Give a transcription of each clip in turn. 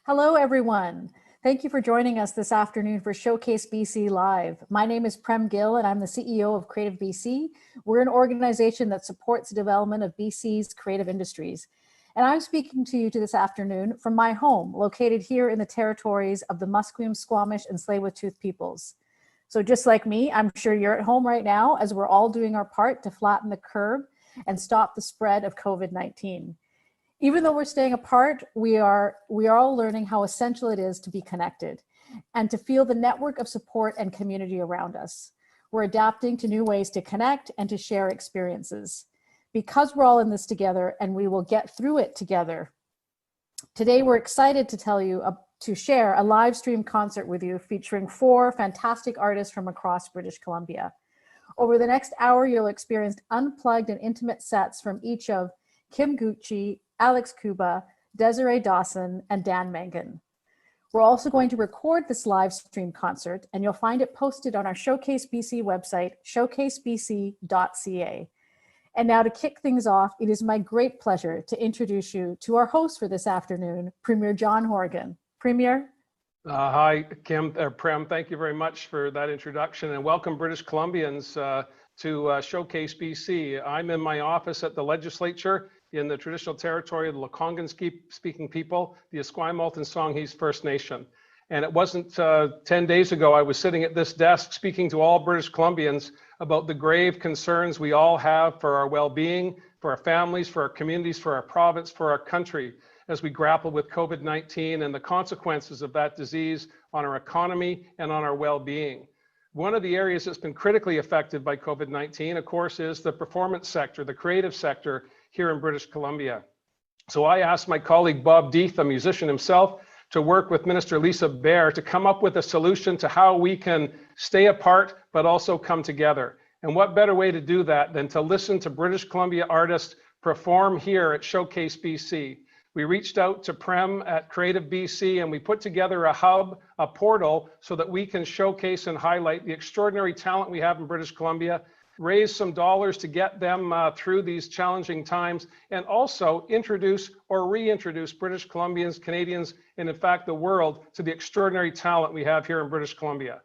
Hello, everyone. Thank you for joining us this afternoon for Showcase BC Live. My name is Prem Gill and I'm the CEO of Creative BC. We're an organization that supports the development of BC's creative industries. And I'm speaking to you this afternoon from my home, located here in the territories of the Musqueam, Squamish, and Tsleil-Waututh peoples. So just like me, I'm sure you're at home right now as we're all doing our part to flatten the curve and stop the spread of COVID-19. Even though we're staying apart, we are all learning how essential it is to be connected and to feel the network of support and community around us. We're adapting to new ways to connect and to share experiences. Because we're all in this together and we will get through it together. Today, we're excited to tell you to share a live stream concert with you featuring 4 fantastic artists from across British Columbia. Over the next hour, you'll experience unplugged and intimate sets from each of Kym Gouchie, Alex Cuba, Desiree Dawson, and Dan Mangan. We're also going to record this live stream concert, and you'll find it posted on our Showcase BC website, showcasebc.ca. And now to kick things off, it is my great pleasure to introduce you to our host for this afternoon, Premier John Horgan. Premier? Hi, Prem. Thank you very much for that introduction, and welcome British Columbians to Showcase BC. I'm in my office at the legislature in the traditional territory of the Lekwungen-speaking people, the Esquimalt and Songhees First Nation. And it wasn't 10 days ago, I was sitting at this desk speaking to all British Columbians about the grave concerns we all have for our well-being, for our families, for our communities, for our province, for our country, as we grapple with COVID-19 and the consequences of that disease on our economy and on our well-being. One of the areas that's been critically affected by COVID-19, of course, is the performance sector, the creative sector here in British Columbia. So I asked my colleague Bob Deeth, a musician himself, to work with Minister Lisa Baer to come up with a solution to how we can stay apart but also come together. And what better way to do that than to listen to British Columbia artists perform here at Showcase BC. We reached out to Prem at Creative BC and we put together a hub, a portal, so that we can showcase and highlight the extraordinary talent we have in British Columbia, raise some dollars to get them through these challenging times, and also introduce or reintroduce British Columbians, Canadians, and in fact the world to the extraordinary talent we have here in British Columbia.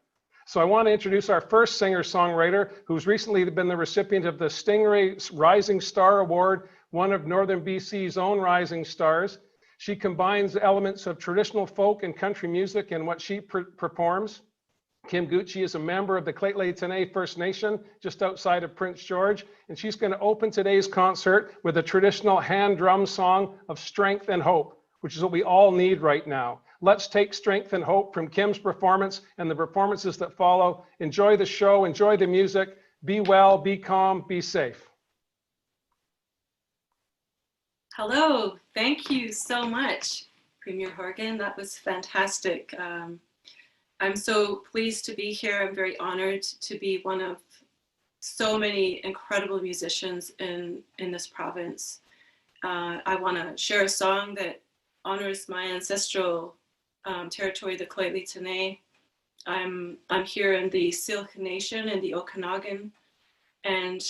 So I want to introduce our first singer-songwriter who's recently been the recipient of the Stingray Rising Star Award, one of Northern BC's own rising stars. She combines elements of traditional folk and country music in what she performs. Kym Gouchie is a member of the Lheidli First Nation just outside of Prince George, and she's going to open today's concert with a traditional hand drum song of strength and hope, which is what we all need right now. Let's take strength and hope from Kym's performance and the performances that follow. Enjoy the show, enjoy the music, be well, be calm, be safe. Hello, thank you so much, Premier Horgan. That was fantastic. I'm so pleased to be here. I'm very honored to be one of so many incredible musicians in this province. I want to share a song that honors my ancestral territory, the Lheidli. I'm here in the Syilx Nation in the Okanagan, and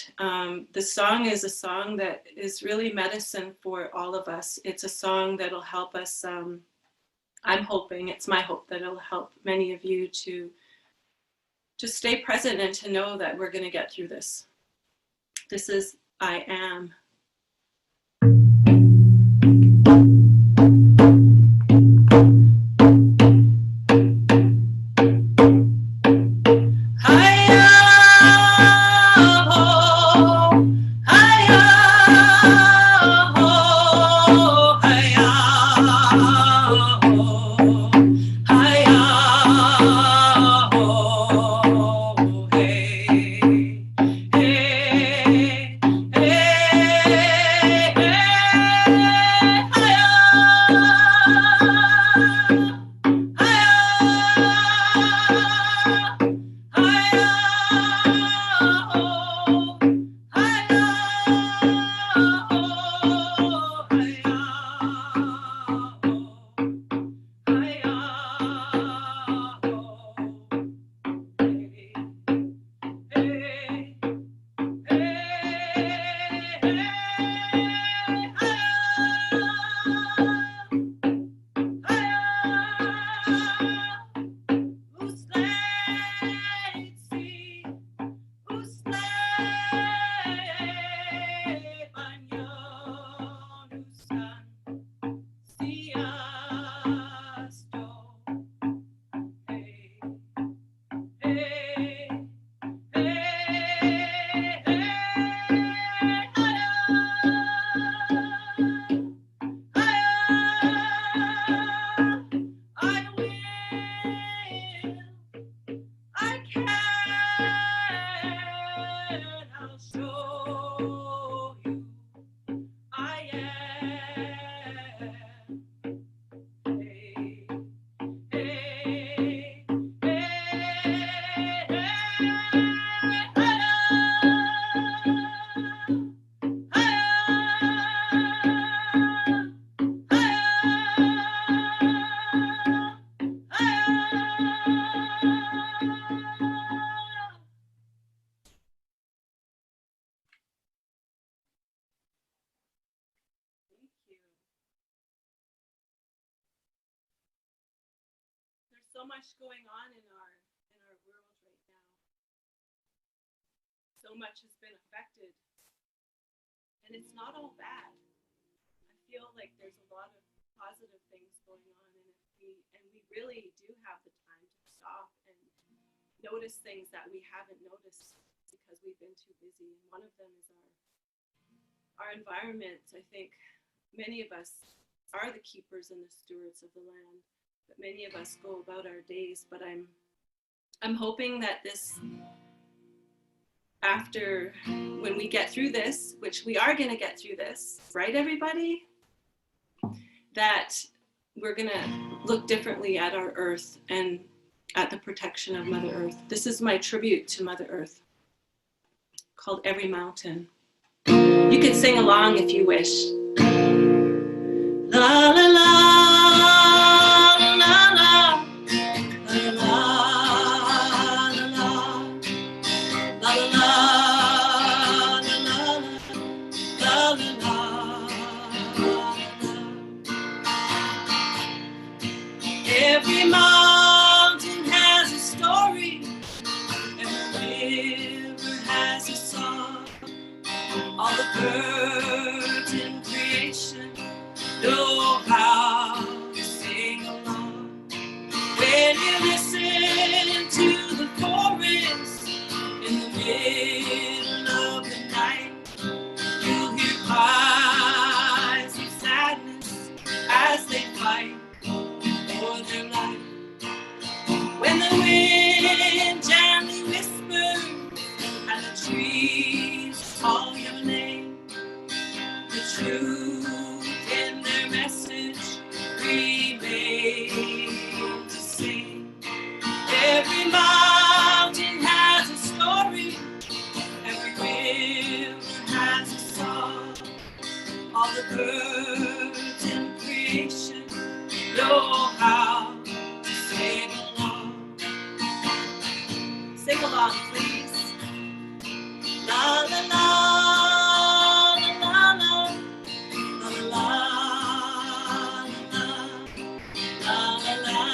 the song is a song that is really medicine for all of us. It's a song that'll help us. I'm hoping, it's my hope that it'll help many of you to stay present and to know that we're going to get through this. This is I Am. Hey, So much going on in our world right now. So much has been affected, and it's not all bad. I feel like there's a lot of positive things going on, and we really do have the time to stop and notice things that we haven't noticed because we've been too busy. And one of them is our environment. I think many of us are the keepers and the stewards of the land. But many of us go about our days, but I'm hoping that this, after, when we get through this, which we are going to get through this, right, everybody? That we're going to look differently at our earth and at the protection of Mother Earth. This is my tribute to Mother Earth, called Every Mountain. You can sing along if you wish. La la la. Every mountain has a story, every river has a song. All the birds in creation know how to sing along. When you listen to the forest in the middle of the night, you'll hear cries of sadness as they fight for their life. When the wind gently whispers and the trees call your name, the truth in their message remains the same. Every mountain has a story, every river has a song. All the birds in creation know how to sing along. Sing along, please. La la la, la la la, la la la, la la la, la la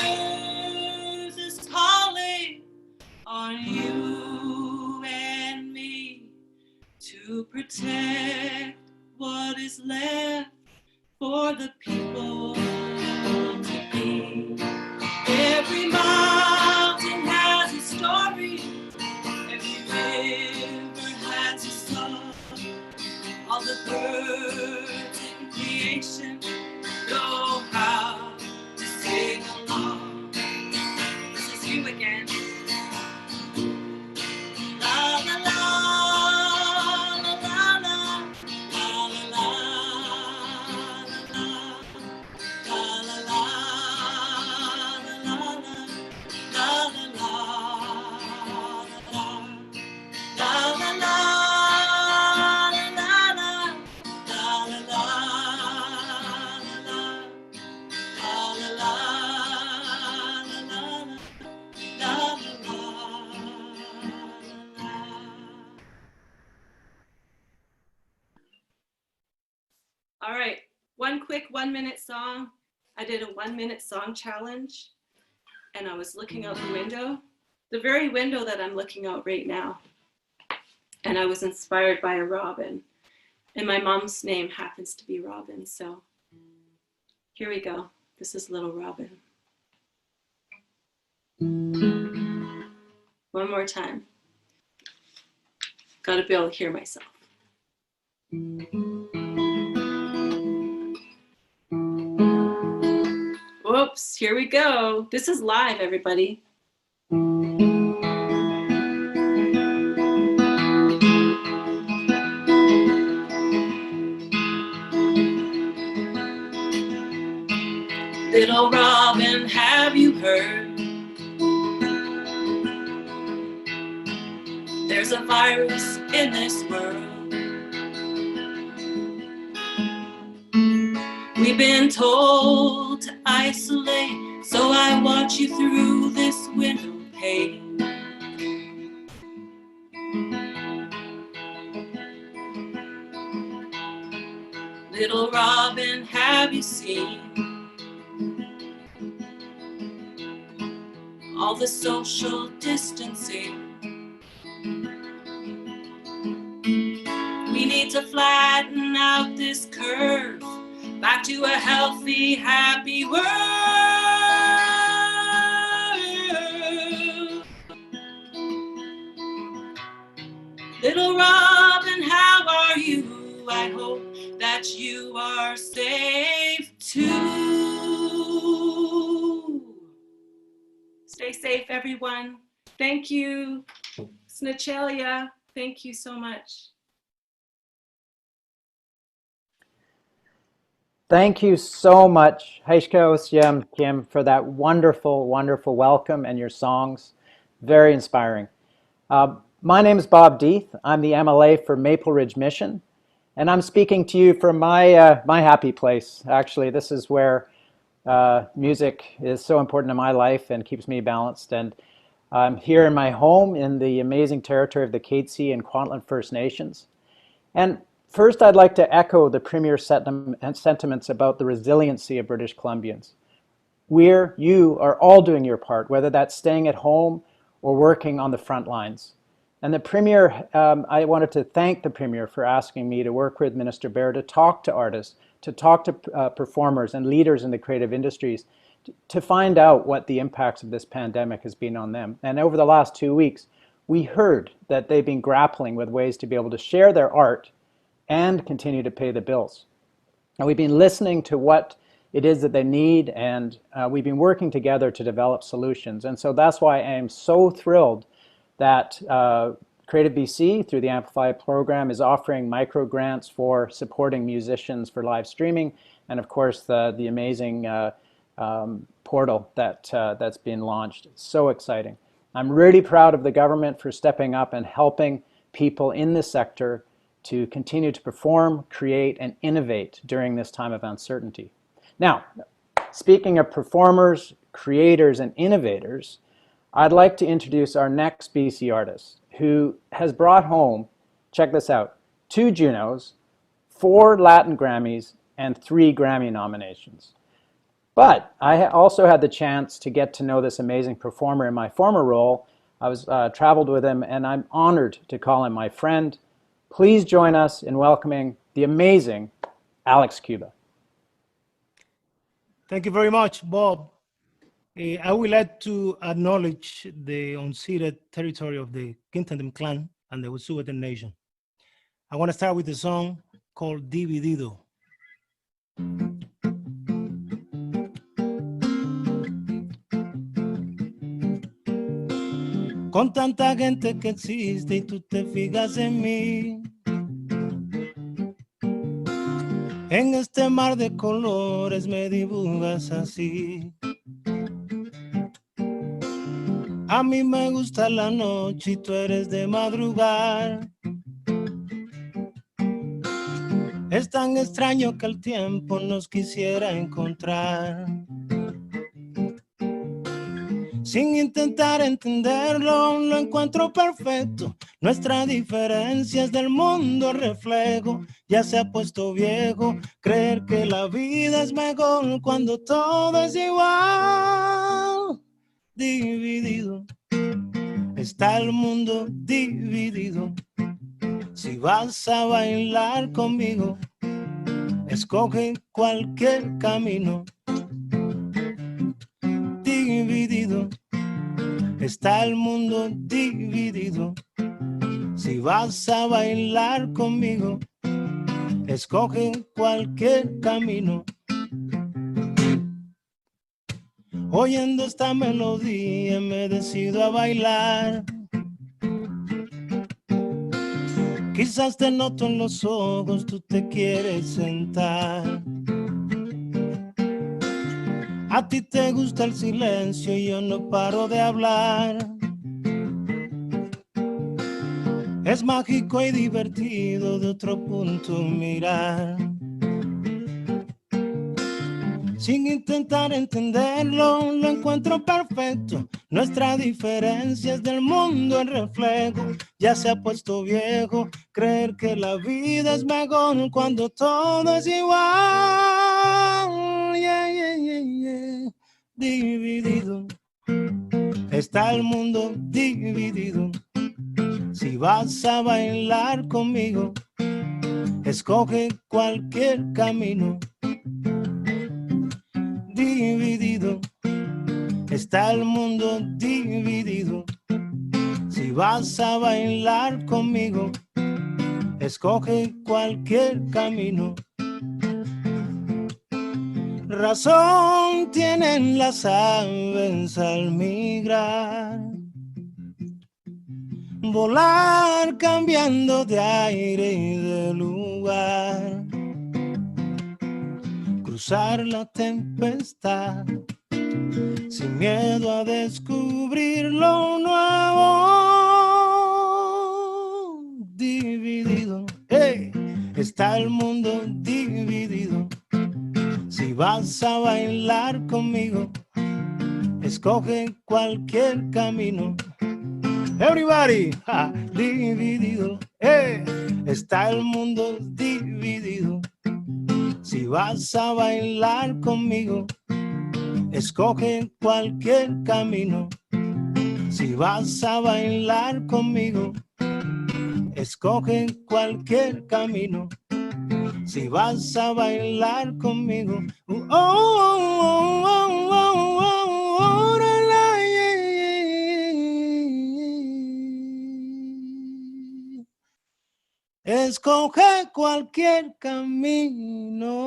Others is calling on you and me to protect what is left for the people to be. Every mountain has a story, every river has a song. All the birds in creation know how to sing along. This is you again. La la la, la la la, la la la, la la la, la la la, la la All right, one quick 1 minute song. I did a 1 minute song challenge and I was looking out the window, the very window that I'm looking out right now. And I was inspired by a robin. And my mom's name happens to be Robin, so here we go. This is Little Robin. One more time. Gotta be able to hear myself. Whoops, here we go. This is live, everybody. Little robin, have you heard? There's a virus in this world. We've been told to isolate, so I watch you through this window pane. Little robin, have you seen all the social distancing? We need to flatten out this curve, back to a healthy, happy world. Little robin, how are you? I hope that you are safe too. Stay safe, everyone. Thank you. Snachelia, thank you so much. Thank you so much, Kym, for that wonderful, wonderful welcome and your songs. Very inspiring. My name is Bob Deeth. I'm the MLA for Maple Ridge Mission, and I'm speaking to you from my happy place. Actually, this is where music is so important in my life and keeps me balanced. And I'm here in my home in the amazing territory of the Katzie and Kwantlen First Nations. And first, I'd like to echo the Premier's sentiments about the resiliency of British Columbians. You are all doing your part, whether that's staying at home or working on the front lines. And the Premier, I wanted to thank the Premier for asking me to work with Minister Bear to talk to artists, to talk to performers and leaders in the creative industries, to find out what the impacts of this pandemic has been on them. And over the last 2 weeks, we heard that they've been grappling with ways to be able to share their art and continue to pay the bills. And we've been listening to what it is that they need, and we've been working together to develop solutions. And so that's why I am so thrilled that Creative BC, through the Amplify program, is offering micro grants for supporting musicians for live streaming, and of course the amazing portal that's been launched. So exciting. I'm really proud of the government for stepping up and helping people in this sector to continue to perform, create, and innovate during this time of uncertainty. Now, speaking of performers, creators, and innovators, I'd like to introduce our next BC artist, who has brought home, check this out, 2 Junos, 4 Latin Grammys, and 3 Grammy nominations. But I also had the chance to get to know this amazing performer in my former role. I was traveled with him, and I'm honored to call him my friend. Please join us in welcoming the amazing Alex Cuba. Thank you very much, Bob. I would like to acknowledge the unceded territory of the Quintandem clan and the Wet'suwet'en Nation. I want to start with a song called Dividido. Con tanta gente que existe y tú te fijas en mí, en este mar de colores me dibujas así. A mí me gusta la noche y tú eres de madrugar. Es tan extraño que el tiempo nos quisiera encontrar. Sin intentar entenderlo, lo encuentro perfecto. Nuestra diferencia es del mundo reflejo. Ya se ha puesto viejo creer que la vida es mejor cuando todo es igual. Dividido, está el mundo dividido. Si vas a bailar conmigo, escoge cualquier camino. Dividido, está el mundo dividido. Si vas a bailar conmigo, escoge cualquier camino. Oyendo esta melodía me decido a bailar. Quizás te noto en los ojos, tú te quieres sentar. A ti te gusta el silencio y yo no paro de hablar. Es mágico y divertido de otro punto mirar. Sin intentar entenderlo, lo encuentro perfecto. Nuestra diferencia es del mundo el reflejo. Ya se ha puesto viejo creer que la vida es mejor cuando todo es igual. Yeah, yeah, yeah, yeah. Dividido está el mundo dividido. Si vas a bailar conmigo, escoge cualquier camino. Dividido está el mundo dividido. Si vas a bailar conmigo, escoge cualquier camino. Razón tienen las aves al migrar, volar cambiando de aire y de lugar, cruzar la tempestad sin miedo a descubrir lo nuevo. Dividido, hey, está el mundo dividido. Si vas a bailar conmigo, escoge cualquier camino. Everybody, dividido, está el mundo dividido. Si vas a bailar conmigo, escoge cualquier camino. Si vas a bailar conmigo, escoge cualquier camino. Si vas a bailar conmigo, escoge cualquier camino.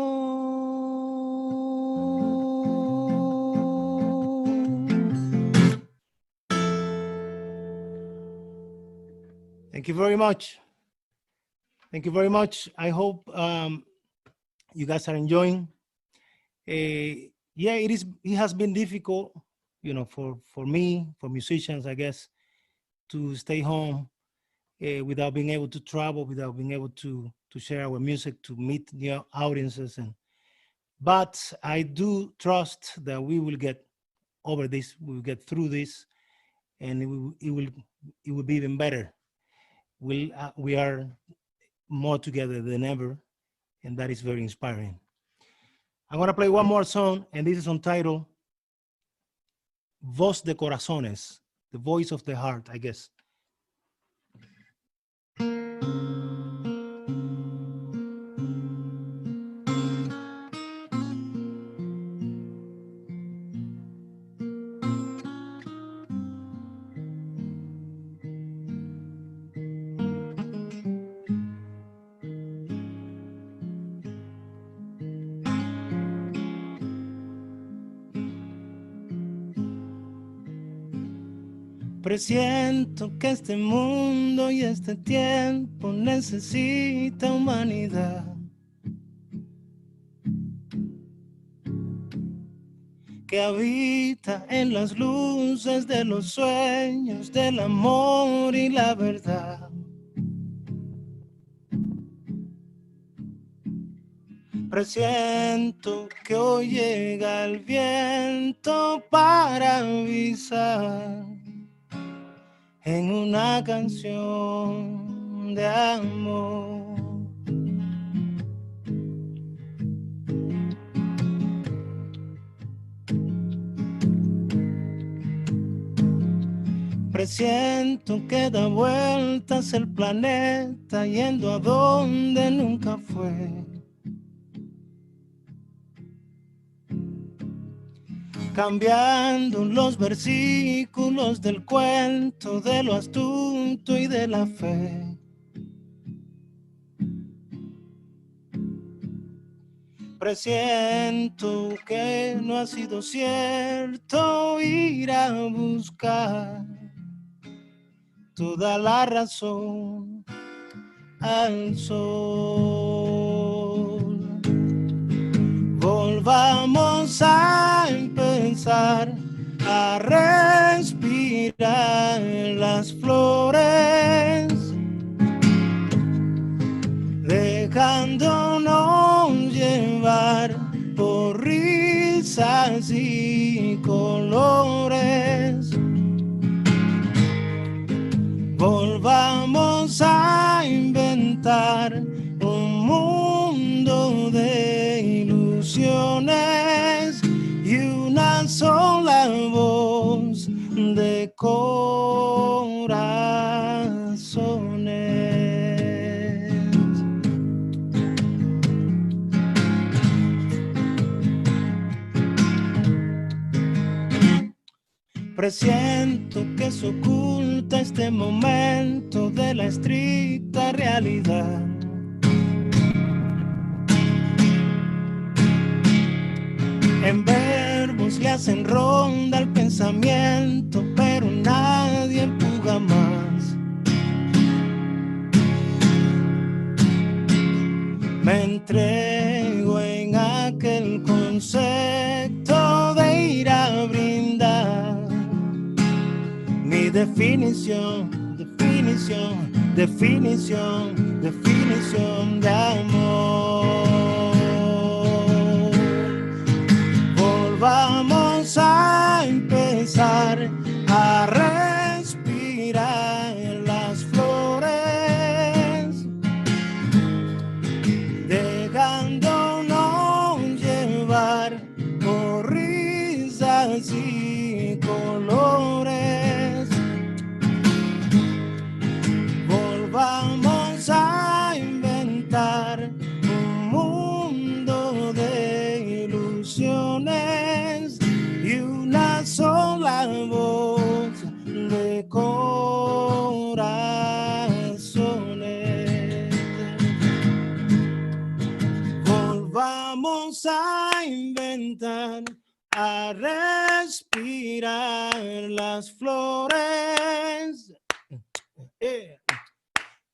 Thank you very much. Thank you very much. I hope you guys are enjoying. Yeah, it has been difficult, you know, for me, for musicians, I guess, to stay home without being able to travel, without being able to share our music, to meet new audiences. But I do trust that we will get over this, we will get through this, and it will be even better. We are more together than ever, and that is very inspiring. I'm gonna play one more song, and this is entitled Voz de Corazones, the voice of the heart, I guess. Presiento que este mundo y este tiempo necesita humanidad. Que habita en las luces de los sueños, del amor y la verdad. Presiento que hoy llega el viento para avisar en una canción de amor. Presiento que da vueltas el planeta yendo a donde nunca fue. cambiando los versículos del cuento de lo astuto y de la fe. Presiento que no ha sido cierto ir a buscar toda la razón al sol. Volvamos a empezar a respirar las flores, dejándonos llevar por risas y colores. Volvamos a inventar un mundo de ilusiones y una sola voz de corazones. Presiento que se oculta este momento de la estricta realidad. En verbos le hacen ronda al pensamiento, pero nadie empuja más. Me entrego en aquel concepto de ir a brindar mi definición, definición, definición, definición de amor. Volvamos a empezar a respirar las flores, dejándonos llevar por risas y colores. Volvamos a inventar un mundo de ilusiones y una sola voz de corazones. Volvamos a inventar, a respirar las flores,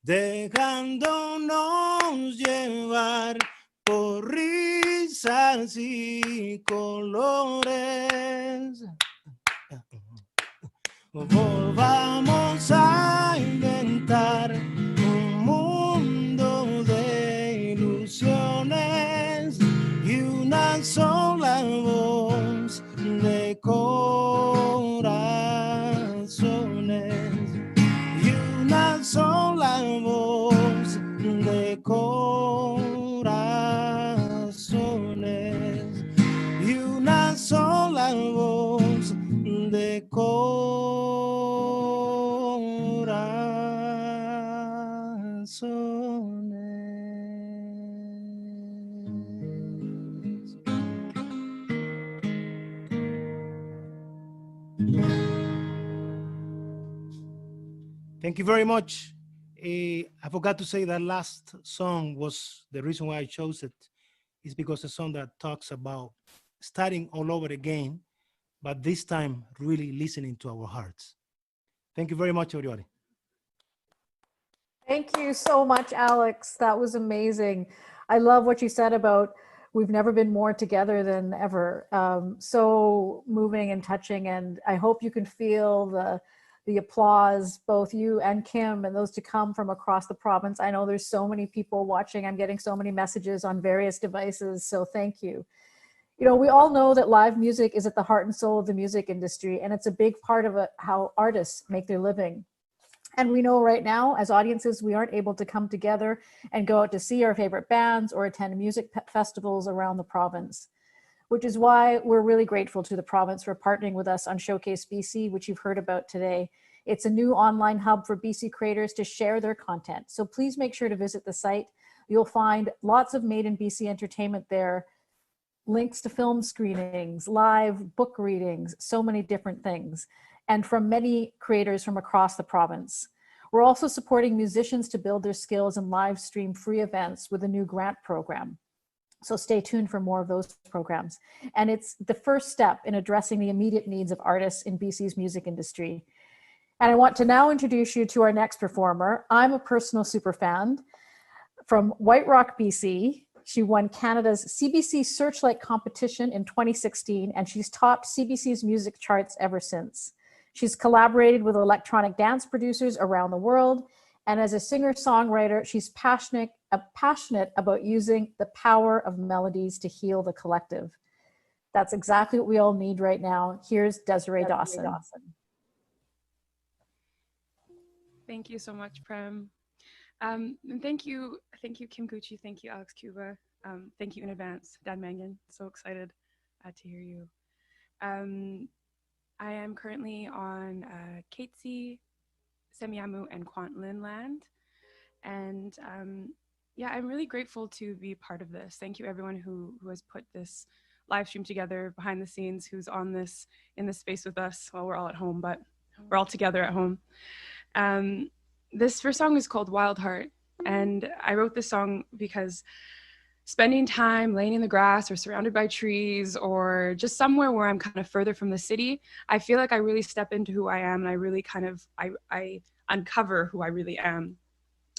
dejándonos llevar por risas y colores. Volvamos a inventar un mundo de ilusiones y una sola voz de corazones, y una sola voz de corazones, y una sola voz de corazones. Thank you very much. I forgot to say that last song was the reason why I chose it. It's because it's a song that talks about starting all over again, but this time really listening to our hearts. Thank you very much, everybody. Thank you so much, Alex. That was amazing. I love what you said about we've never been more together than ever. So moving and touching, and I hope you can feel the applause, both you and Kim and those to come from across the province. I know there's so many people watching. I'm getting so many messages on various devices, so thank you. You know, we all know that live music is at the heart and soul of the music industry, and it's a big part of how artists make their living. And we know right now, as audiences, we aren't able to come together and go out to see our favorite bands or attend music festivals around the province, which is why we're really grateful to the province for partnering with us on Showcase BC, which you've heard about today. It's a new online hub for BC creators to share their content. So please make sure to visit the site. You'll find lots of Made in BC entertainment there, links to film screenings, live book readings, so many different things, and from many creators from across the province. We're also supporting musicians to build their skills in live stream free events with a new grant program. So stay tuned for more of those programs. And it's the first step in addressing the immediate needs of artists in BC's music industry. And I want to now introduce you to our next performer. I'm a personal superfan from White Rock, BC. She won Canada's CBC Searchlight competition in 2016, and she's topped CBC's music charts ever since. She's collaborated with electronic dance producers around the world, and as a singer-songwriter, she's passionate about using the power of melodies to heal the collective. That's exactly what we all need right now. Here's Desiree Dawson. Thank you so much, Prem. And thank you, Kym Gouchie. Thank you, Alex Cuba. Thank you in advance, Dan Mangan. So excited to hear you. I am currently on Katesy, Semiahmoo, and Kwantlen land. And yeah, I'm really grateful to be part of this. Thank you everyone who has put this live stream together behind the scenes, who's on this, in this space with us. Well, we're all at home, but we're all together at home. This first song is called Wild Heart. And I wrote this song because spending time laying in the grass or surrounded by trees or just somewhere where I'm kind of further from the city, I feel like I really step into who I am, and I really kind of, I uncover who I really am.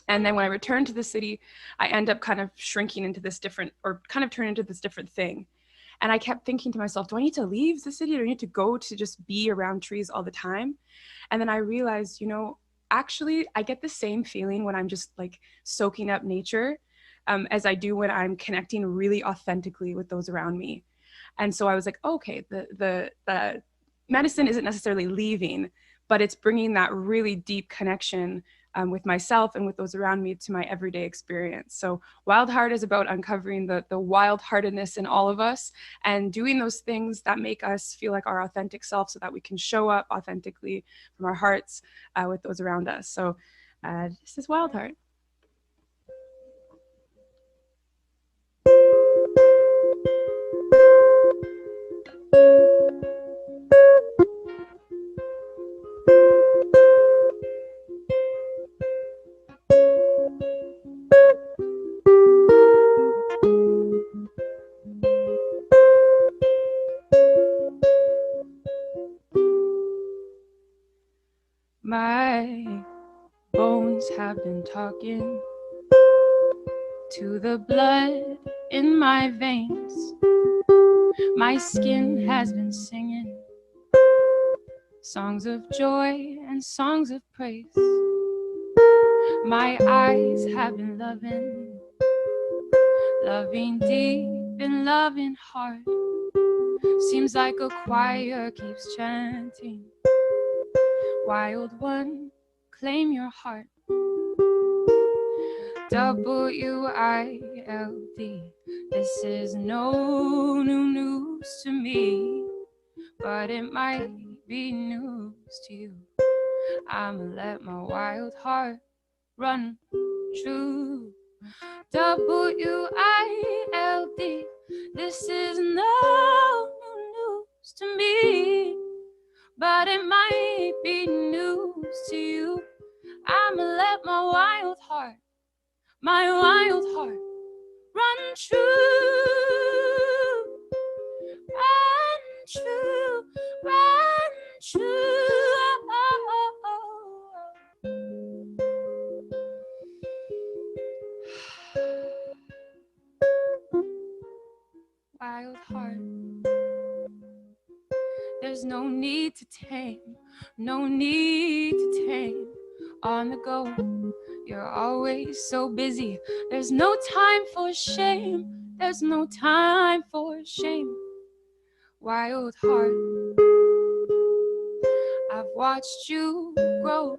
And then when I return to the city, I end up kind of shrinking into this different, or kind of turn into this different thing. And I kept thinking to myself, do I need to leave the city? Or do I need to go to just be around trees all the time? And then I realized, you know, actually I get the same feeling when I'm just like soaking up nature as I do when I'm connecting really authentically with those around me. And so I was like, okay, the medicine isn't necessarily leaving, but it's bringing that really deep connection with myself and with those around me to my everyday experience. So Wild Heart is about uncovering the wild-heartedness in all of us and doing those things that make us feel like our authentic self so that we can show up authentically from our hearts with those around us. So this is Wild Heart. My bones have been talking to the blood in my veins. My skin has been singing songs of joy and songs of praise. My eyes have been loving, loving deep and loving hard. Seems like a choir keeps chanting, wild one, claim your heart. W-I-L-D, this is no new news to me, but it might be news to you. I'ma let my wild heart run true. W-I-L-D, this is no new news to me, but it might be news to you. I'ma let my wild heart run true, run true, run true. Wild heart. There's no need to tame, no need to tame. On the go, you're always so busy. There's no time for shame, there's no time for shame. Wild heart, I've watched you grow.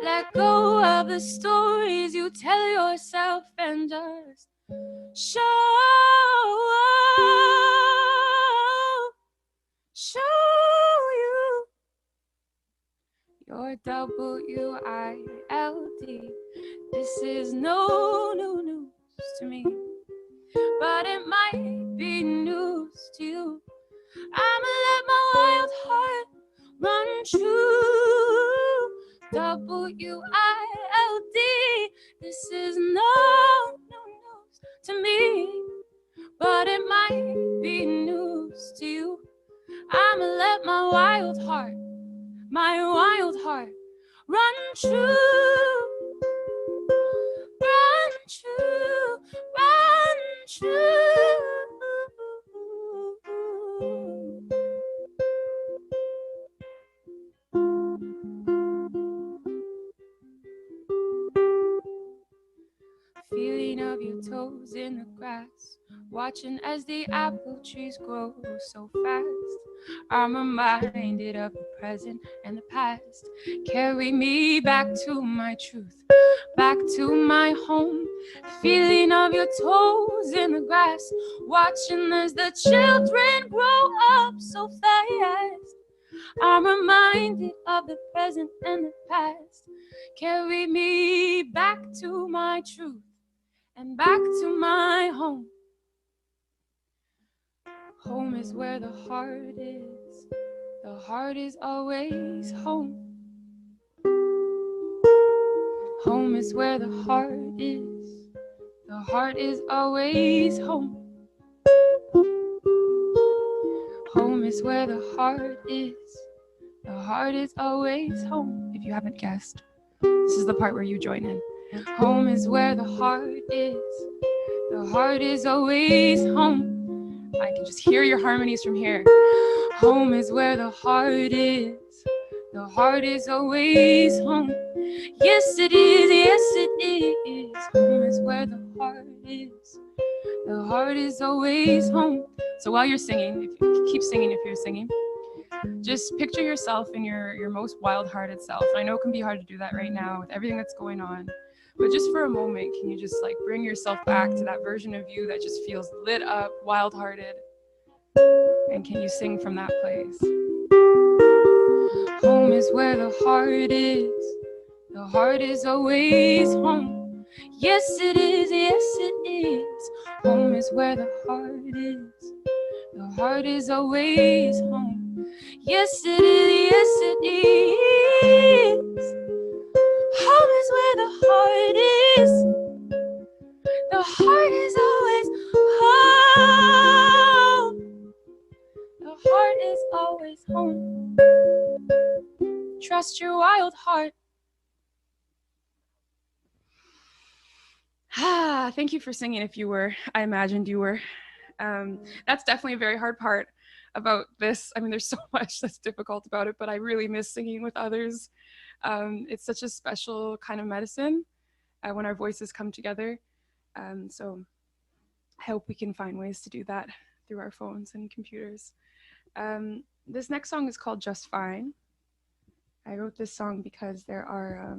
Let go of the stories you tell yourself and just show you your W-I-L-D. This is no new news to me, but it might be news to you. I'ma let my wild heart run true. WILD, this is no news to me, but it might be news to you. I'ma let my wild heart run true. Run true, run true. Feeling of your toes in the grass, watching as the apple trees grow so fast. I'm reminded of the present and the past. Carry me back to my truth, back to my home. Feeling of your toes in the grass, watching as the children grow up so fast. I'm reminded of the present and the past. Carry me back to my truth and back to my home. Home is where the heart is. The heart is always home. Home is where the heart is. The heart is always home. Home is where the heart is. The heart is always home. If you haven't guessed, this is the part where you join in. Home is where the heart is. The heart is always home. I can just hear your harmonies from here. Home is where the heart is. The heart is always home. Yes, it is. Yes, it is. Home is where the heart is. The heart is always home. So while you're singing, if you keep singing, if you're singing, just picture yourself in your most wild-hearted self. I know it can be hard to do that right now with everything that's going on. But just for a moment, can you just like bring yourself back to that version of you that just feels lit up, wild-hearted? And can you sing from that place? Home is where the heart is. The heart is always home. Yes, it is. Yes, it is. Home is where the heart is. The heart is always home. Yes, it is. Yes, it is. Home is where the heart is. The heart is always home. The heart is always home. Trust your wild heart. Thank you for singing if you were. I imagined you were. That's definitely a very hard part about this. I mean, there's so much that's difficult about it, but I really miss singing with others. It's such a special kind of medicine when our voices come together. So I hope we can find ways to do that through our phones and computers. This next song is called Just Fine. I wrote this song because there are,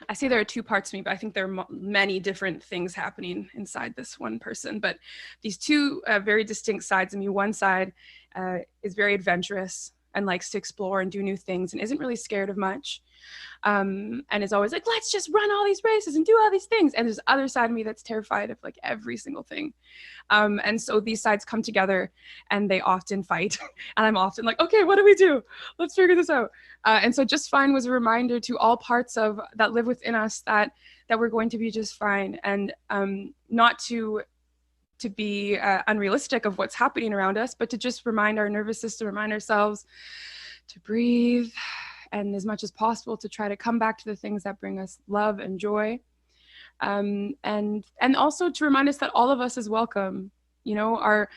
I say there are two parts to me, but I think there are many different things happening inside this one person. But these two very distinct sides of me. One side is very adventurous and likes to explore and do new things and isn't really scared of much. And is always like, let's just run all these races and do all these things. And there's the other side of me that's terrified of like every single thing. And so these sides come together and they often fight. And I'm often like, okay, what do we do? Let's figure this out. And so Just Fine was a reminder to all parts of that live within us that we're going to be just fine, and not to be unrealistic of what's happening around us, but to just remind our nervous system, remind ourselves to breathe, and as much as possible to try to come back to the things that bring us love and joy. And also to remind us that all of us is welcome. You know, are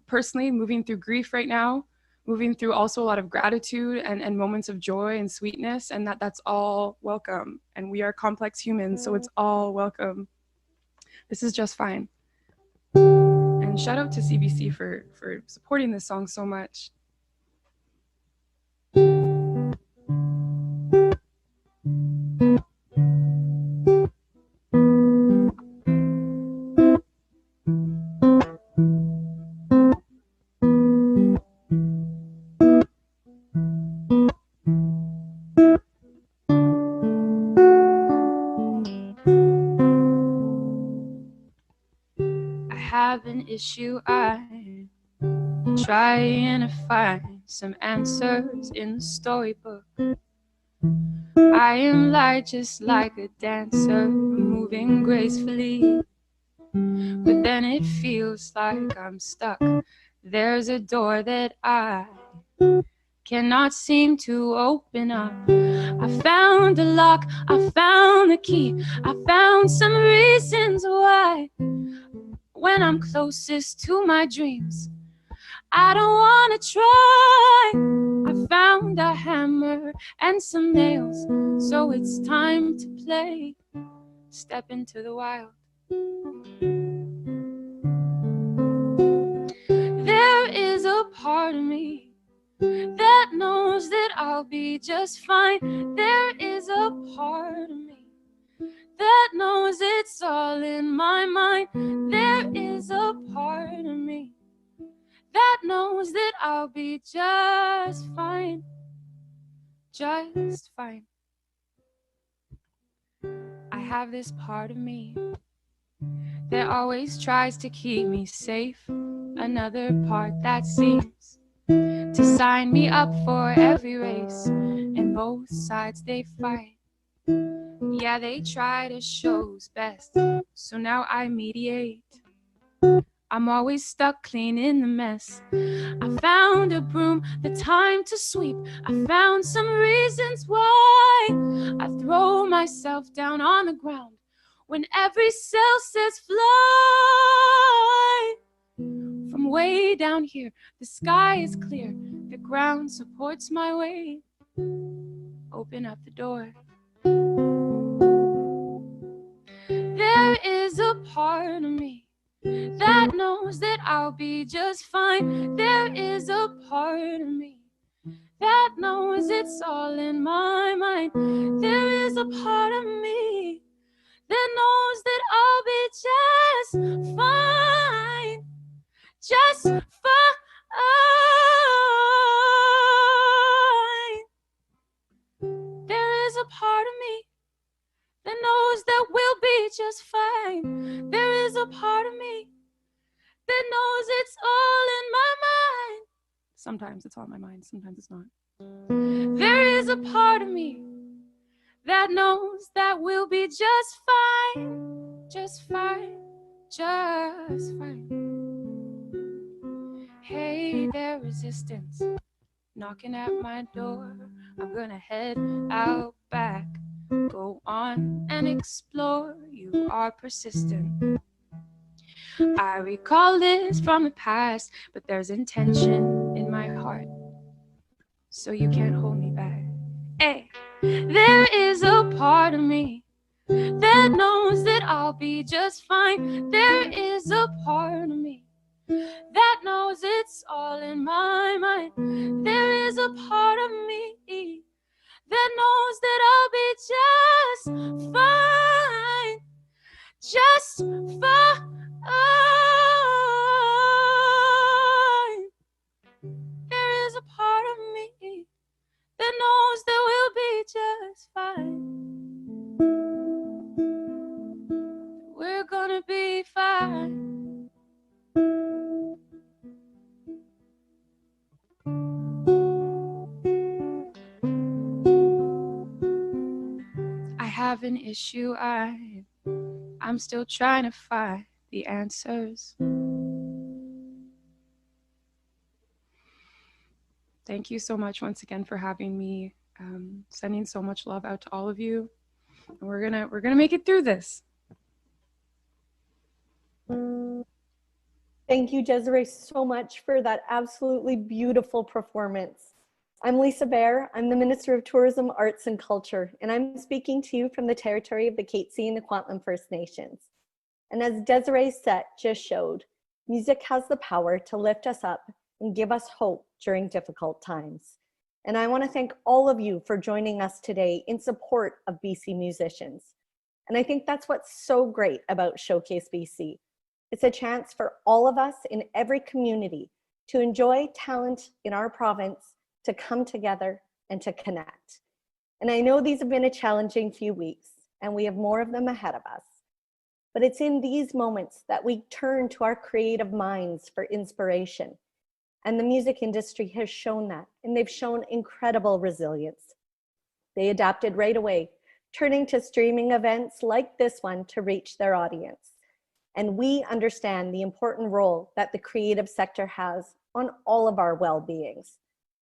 personally moving through grief right now, moving through also a lot of gratitude and moments of joy and sweetness, and that's all welcome. And we are complex humans, so it's all welcome. This is Just Fine. And shout out to CBC for supporting this song so much. have an issue. I'm trying to find some answers in the storybook. I am light just like a dancer, moving gracefully. But then it feels like I'm stuck. There's a door that I cannot seem to open up. I found the lock, I found the key, I found some reasons why. When I'm closest to my dreams, I don't wanna try. I found a hammer and some nails, so it's time to play. Step into the wild. There is a part of me that knows that I'll be just fine. There is a part of me that knows it's all in my mind. There is a part of me that knows that I'll be just fine. Just fine. I have this part of me that always tries to keep me safe. Another part that seems to sign me up for every race, and both sides they fight. Yeah, they try to show who's best, so now I mediate. I'm always stuck cleaning the mess. I found a broom, the time to sweep. I found some reasons why I throw myself down on the ground when every cell says fly. From way down here, the sky is clear, the ground supports my weight. Open up the door. There is a part of me that knows that I'll be just fine. There is a part of me that knows it's all in my mind. There is a part of me that knows that I'll be just fine. Just fine. There is a part of me that knows that we'll be just fine. There is a part of me that knows it's all in my mind. Sometimes it's all in my mind, sometimes it's not. There is a part of me that knows that we'll be just fine. Just fine. Just fine. Hey there, resistance, knocking at my door. I'm gonna head out back. Go on and explore. You are persistent. I recall this from the past, but there's intention in my heart, so you can't hold me back. Hey, there is a part of me that knows that I'll be just fine. There is a part of me that knows it's all in my mind. There is a part of me that knows that I'll be just fine. Just fine. There is a part of me that knows that we'll be just fine. We're gonna be fine. I have an issue. I'm still trying to find the answers. Thank you so much once again for having me. Sending so much love out to all of you. And we're gonna make it through this. Thank you, Desiree, so much for that absolutely beautiful performance. I'm Lisa Baer. I'm the Minister of Tourism, Arts and Culture, and I'm speaking to you from the territory of the Katzie and the Kwantlen First Nations. And as Desiree's set just showed, music has the power to lift us up and give us hope during difficult times. And I want to thank all of you for joining us today in support of BC musicians. And I think that's what's so great about Showcase BC. It's a chance for all of us in every community to enjoy talent in our province, to come together and to connect. And I know these have been a challenging few weeks, and we have more of them ahead of us. But it's in these moments that we turn to our creative minds for inspiration. And the music industry has shown that, and they've shown incredible resilience. They adapted right away, turning to streaming events like this one to reach their audience. And we understand the important role that the creative sector has on all of our well-beings.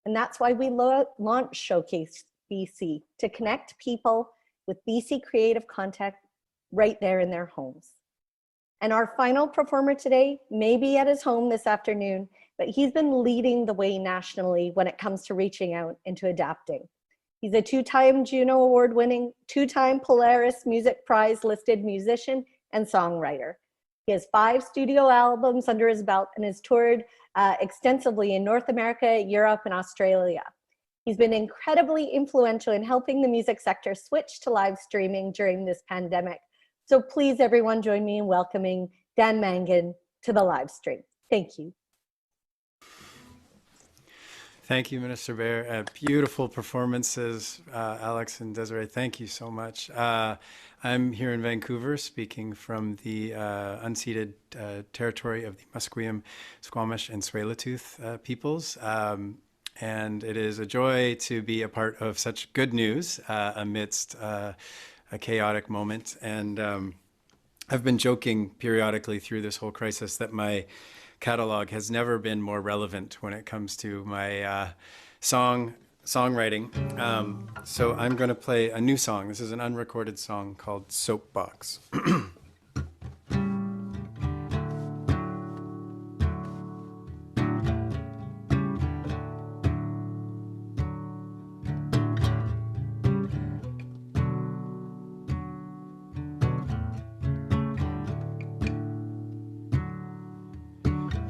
And that's why we launched Showcase BC, to connect people with BC creative content right there in their homes. And our final performer today may be at his home this afternoon, but he's been leading the way nationally when it comes to reaching out and to adapting. He's a two-time Juno Award-winning, two-time Polaris Music Prize-listed musician and songwriter. He has 5 studio albums under his belt and has toured extensively in North America, Europe, and Australia. He's been incredibly influential in helping the music sector switch to live streaming during this pandemic. So please, everyone, join me in welcoming Dan Mangan to the live stream. Thank you. Thank you, Minister Bear. Beautiful performances, Alex and Desiree. Thank you so much. I'm here in Vancouver speaking from the unceded territory of the Musqueam, Squamish, and Tsleil-Waututh peoples. And it is a joy to be a part of such good news amidst a chaotic moment. And I've been joking periodically through this whole crisis that my catalog has never been more relevant when it comes to my songwriting. So I'm going to play a new song. This is an unrecorded song called Soapbox.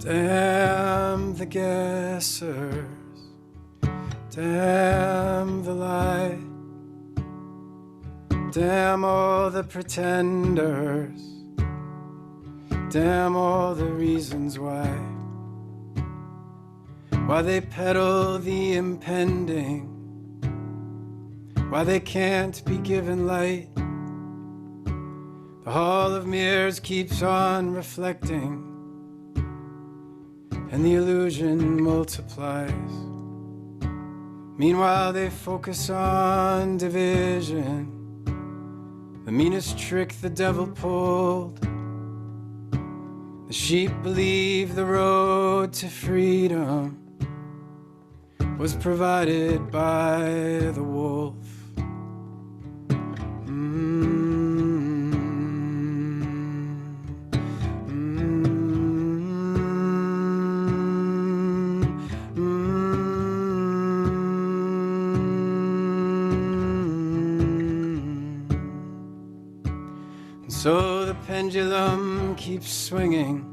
Damn the guessers, damn the lie, damn all the pretenders, damn all the reasons why they peddle the impending, why they can't be given light. The hall of mirrors keeps on reflecting, and the illusion multiplies. Meanwhile, they focus on division, the meanest trick the devil pulled. The sheep believe the road to freedom was provided by the wolf. So the pendulum keeps swinging,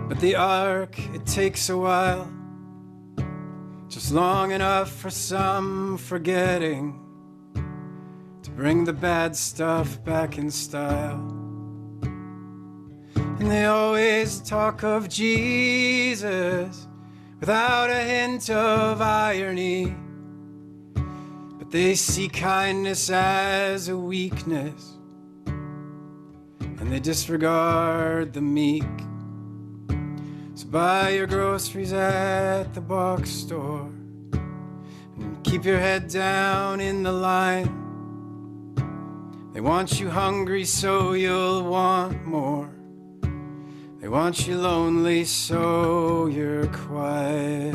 but the arc, it takes a while, just long enough for some forgetting to bring the bad stuff back in style. And they always talk of Jesus without a hint of irony, but they see kindness as a weakness, and they disregard the meek. So buy your groceries at the box store and keep your head down in the line. They want you hungry so you'll want more. They want you lonely so you're quiet.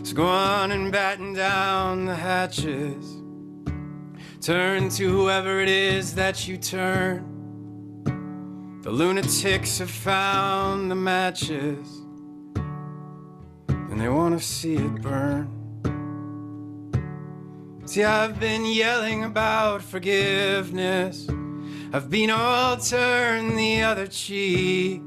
So go on and batten down the hatches. Turn to whoever it is that you turn. The lunatics have found the matches, and they want to see it burn. See, I've been yelling about forgiveness. I've been all turn the other cheek.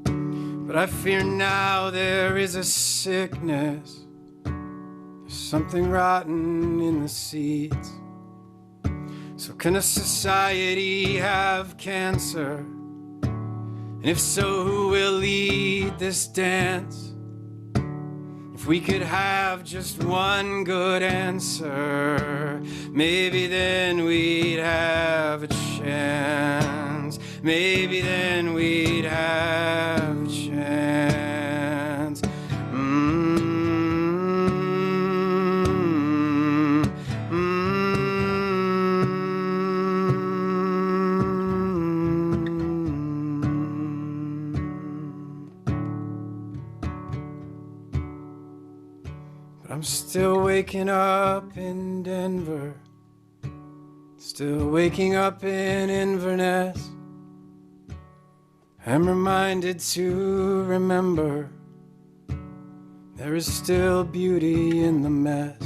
But I fear now there is a sickness. There's something rotten in the seeds. So can a society have cancer? And if so, who will lead this dance? If we could have just one good answer, maybe then we'd have a chance. Maybe then we'd have a chance. I'm still waking up in Denver, still waking up in Inverness. I'm reminded to remember there is still beauty in the mess.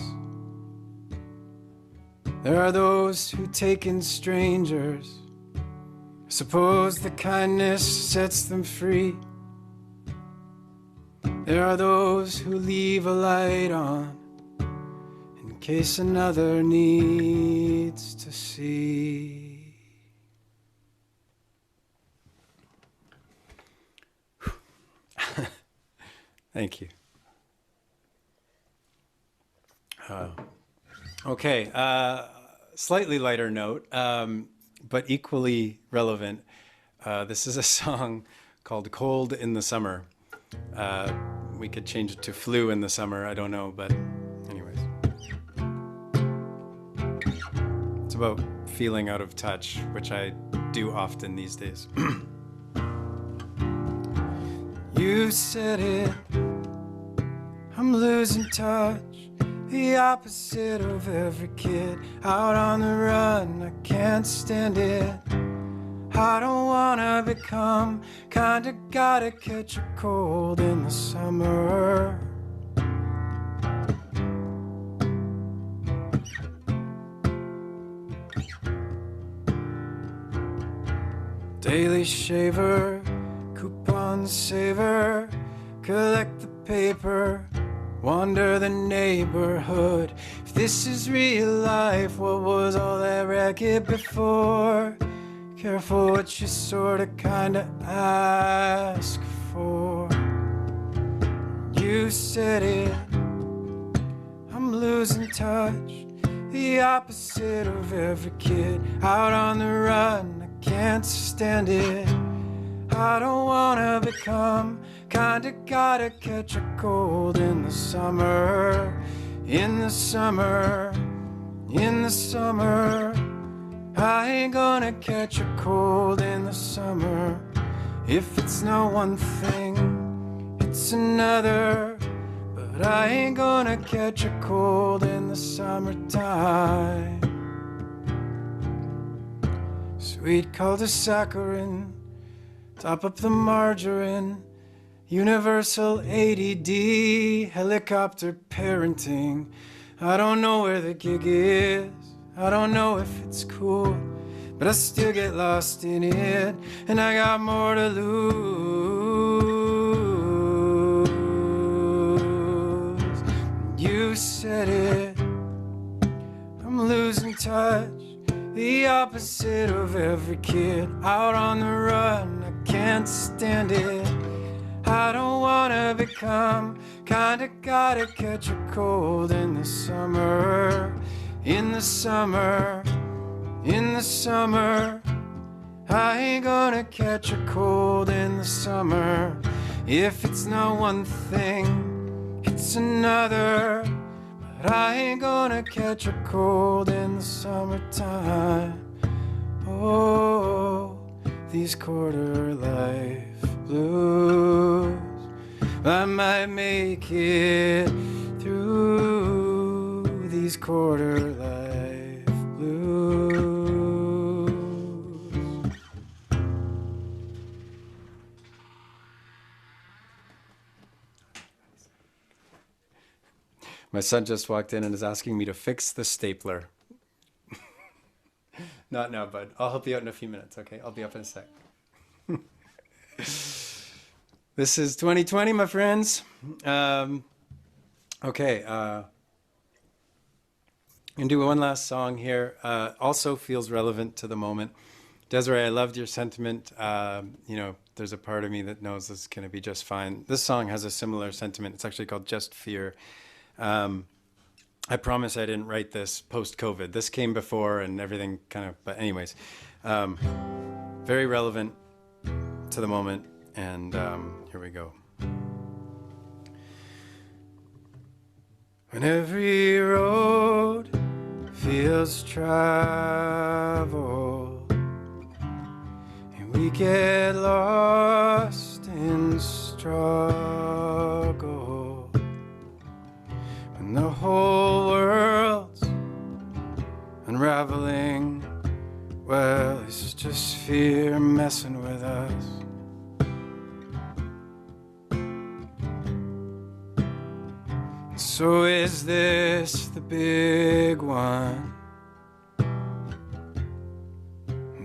There are those who take in strangers. I suppose the kindness sets them free. There are those who leave a light on in case another needs to see. Thank you. Okay, slightly lighter note, but equally relevant. This is a song called Cold in the Summer. We could change it to Flu in the Summer, I don't know, but anyways. It's about feeling out of touch, which I do often these days. You said it, I'm losing touch, the opposite of every kid out on the run. I can't stand it. I don't wanna become kinda gotta catch a cold in the summer. Daily shaver, coupon saver, collect the paper, wander the neighborhood. If this is real life, what was all that racket before? Careful what you sorta kinda ask for. You said it, I'm losing touch, the opposite of every kid out on the run. I can't stand it. I don't wanna become kinda gotta catch a cold in the summer. In the summer, in the summer, I ain't gonna catch a cold in the summer. If it's not one thing, it's another. But I ain't gonna catch a cold in the summertime. Sweet cul-de-saccharine, top up the margarine, universal ADD, helicopter parenting. I don't know where the gig is, I don't know if it's cool, but I still get lost in it, and I got more to lose. You said it, I'm losing touch, the opposite of every kid out on the run. I can't stand it. I don't wanna become kinda gotta catch a cold in the summer. In the summer, in the summer, I ain't gonna catch a cold in the summer. If it's not one thing, it's another. But I ain't gonna catch a cold in the summertime. Oh, these quarter life blues, I might make it through these quarter life blues. My son just walked in and is asking me to fix the stapler. Not now, bud. I'll help you out in a few minutes, okay? I'll be up in a sec. This is 2020, my friends. Okay. And do one last song here. Also feels relevant to the moment. Desiree, I loved your sentiment. You know, there's a part of me that knows this is going to be just fine. This song has a similar sentiment. It's actually called Just Fear. I promise I didn't write this post-COVID. This came before and everything kind of, but anyways, very relevant to the moment. And here we go. When every road feels traveled and we get lost in struggle, when the whole world's unraveling, well, it's just fear messing with us. So is this the big one?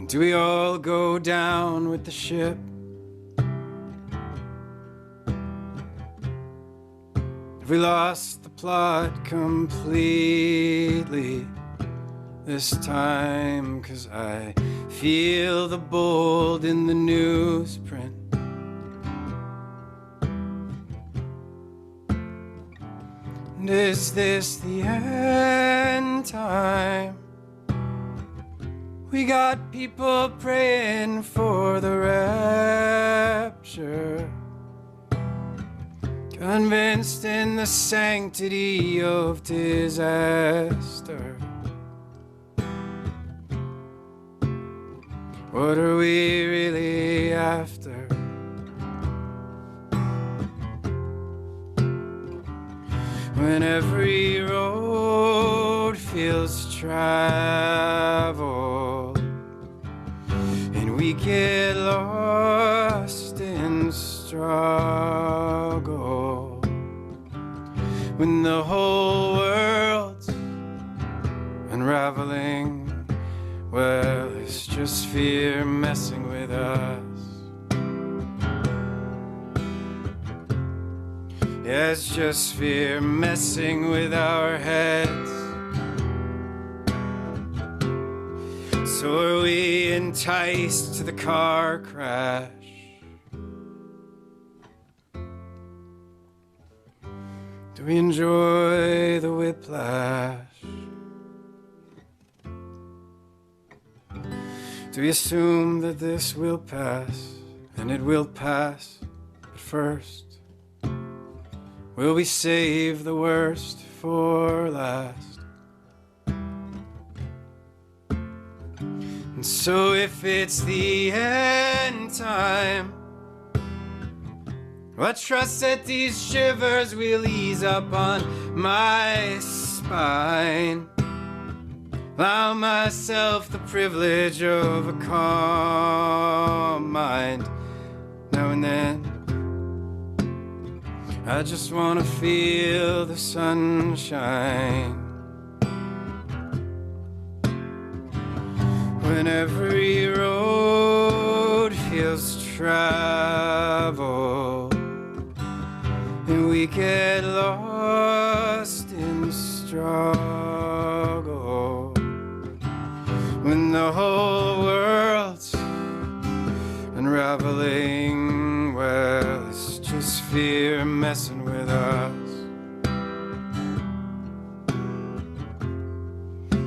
Do we all go down with the ship? Have we lost the plot completely this time? 'Cause I feel the bold in the newsprint. And is this the end time? We got people praying for the rapture, convinced in the sanctity of disaster. What are we really after? When every road feels traveled and we get lost in struggle, when the whole world's unraveling, well, it's just fear messing with us. Yeah, it's just fear messing with our heads. So are we enticed to the car crash? Do we enjoy the whiplash? Do we assume that this will pass? And it will pass, but first, will we save the worst for last? And so if it's the end time, I trust that these shivers will ease up on my spine. Allow myself the privilege of a calm mind. Now and then I just want to feel the sunshine. When every road feels traveled and we get lost in struggle, when the whole world's unraveling, well, it's just fear messing with us.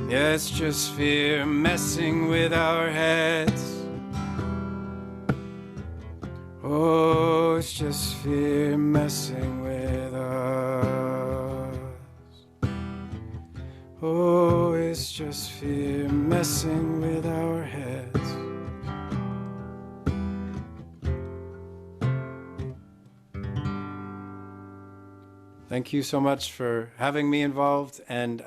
Yeah, it's just fear messing with our heads. Oh, it's just fear messing with us. Oh, it's just fear messing with our heads. Thank you so much for having me involved, and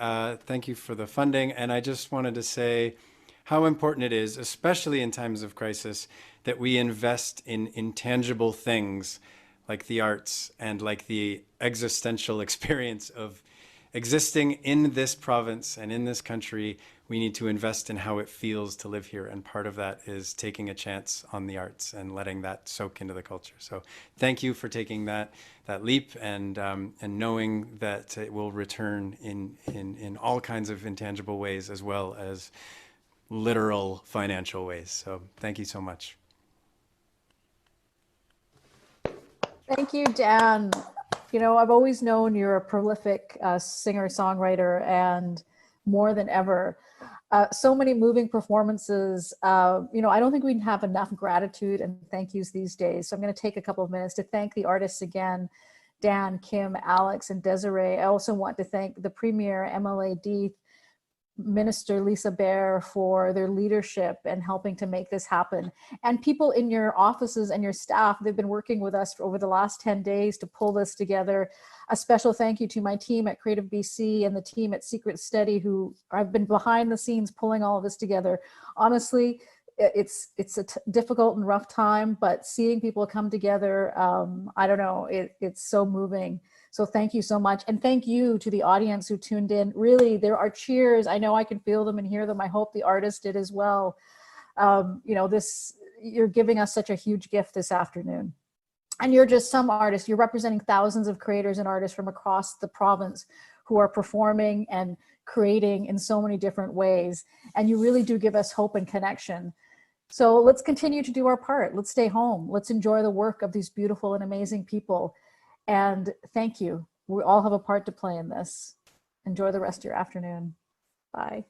thank you for the funding. And I just wanted to say how important it is, especially in times of crisis, that we invest in intangible things like the arts and like the existential experience of existing in this province and in this country, we need to invest in how it feels to live here. And part of that is taking a chance on the arts and letting that soak into the culture. So thank you for taking that leap and knowing that it will return in all kinds of intangible ways as well as literal financial ways. So thank you so much. Thank you, Dan. You know, I've always known you're a prolific singer-songwriter, and more than ever, so many moving performances. You know, I don't think we have enough gratitude and thank yous these days. So I'm going to take a couple of minutes to thank the artists again, Dan, Kim, Alex, and Desiree. I also want to thank the Premier, MLA Deeth, Minister Lisa Baer for their leadership and helping to make this happen. And people in your offices and your staff, they've been working with us for over the last 10 days to pull this together. A special thank you to my team at Creative BC and the team at Secret Steady, who have been behind the scenes pulling all of this together. Honestly, it's a difficult and rough time, but seeing people come together, I don't know, it's so moving. So thank you so much. And thank you to the audience who tuned in. Really, there are cheers. I know I can feel them and hear them. I hope the artists did as well. You know, you're giving us such a huge gift this afternoon. And you're just some artists. You're representing thousands of creators and artists from across the province who are performing and creating in so many different ways. And you really do give us hope and connection. So let's continue to do our part. Let's stay home. Let's enjoy the work of these beautiful and amazing people. And thank you. We all have a part to play in this. Enjoy the rest of your afternoon. Bye.